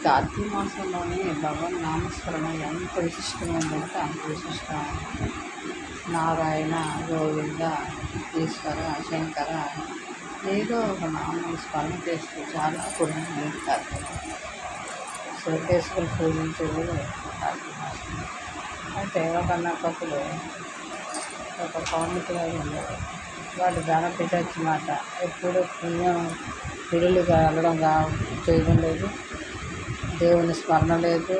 కార్తీక మాసంలోని భగవన్ నామస్మరణ ఎంత విశిష్టమైందంటే అంత విశిష్టం. నారాయణ, గోవింద, ఈశ్వర, శంకర ఏదో ఒక నామం స్మరణ చేస్తూ చాలా పుణ్యం పొందుతారు. శివకేశవులు పూజించేది కార్తీక మాసం. అయితే ఒక నక్కప్పుడు ఒక పౌర్ణికి ఉండేవాడు. వాడు ధనపిచ్చి మాట ఎప్పుడు పుణ్యం పిడులు వెళ్ళడం చేయడం లేదు, దేవుని స్మరణ లేదు,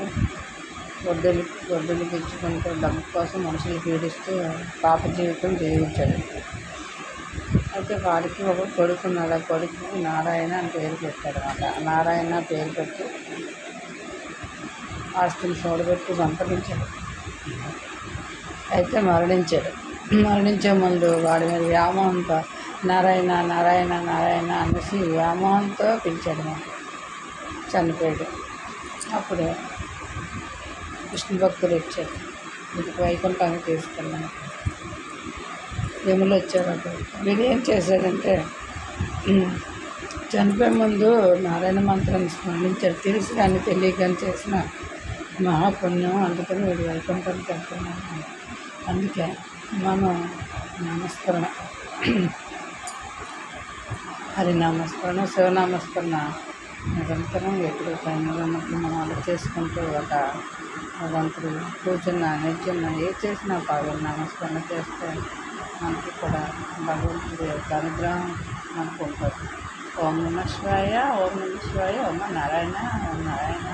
గొడ్డలు పిచ్చుకుంటూ డబ్బు కోసం మనుషులు పీడిస్తూ పాప జీవితం జీవించాడు. అయితే వాడికి ఒక కొడుకున్నాడు. ఆ కొడుకుకి నారాయణ అని పేరు పెట్టాడు అన్నమాట. నారాయణ పేరు పెట్టి ఆస్తిని చూడబెట్టి సంపాదించాడు. అయితే మరణించే ముందు వాడి మీద వ్యామోహంతో నారాయణ నారాయణ నారాయణ అనేసి వ్యామోహంతో పిలిచాడు. చనిపోయాడు. అప్పుడు విష్ణు భక్తులు వచ్చారు. ఇంటికి వైకుంఠానికి తీసుకెళ్ళాను. యములు వచ్చారు. అప్పుడు వీడు ఏం చేశాడంటే చనిపోయే ముందు నారాయణ మంత్రాన్ని స్మరించాడు. తెలుసు కానీ తెలియకని చేసిన మహాపుణ్యం. అందుకని వీడు వైకుంఠానికి వెళ్తున్నాను. అందుకే మనం నామస్మరణ, హరినామస్మరణ, శివనామస్మరణ నిరంతరం ఎప్పుడు టైంలో ఉన్నప్పుడు మనం అలా చేసుకుంటూ ఒక భగవంతుడు కూర్చున్నా నిల్చున్నా ఏ చేసినా పాల్గొని నామస్మరణ చేస్తే మనకి కూడా భగవంతుడి యొక్క అనుగ్రహం మనకు ఉంటుంది. ఓం నమః శివాయ, ఓం నమః శివాయ, ఓం నారాయణ, ఓం నారాయణ.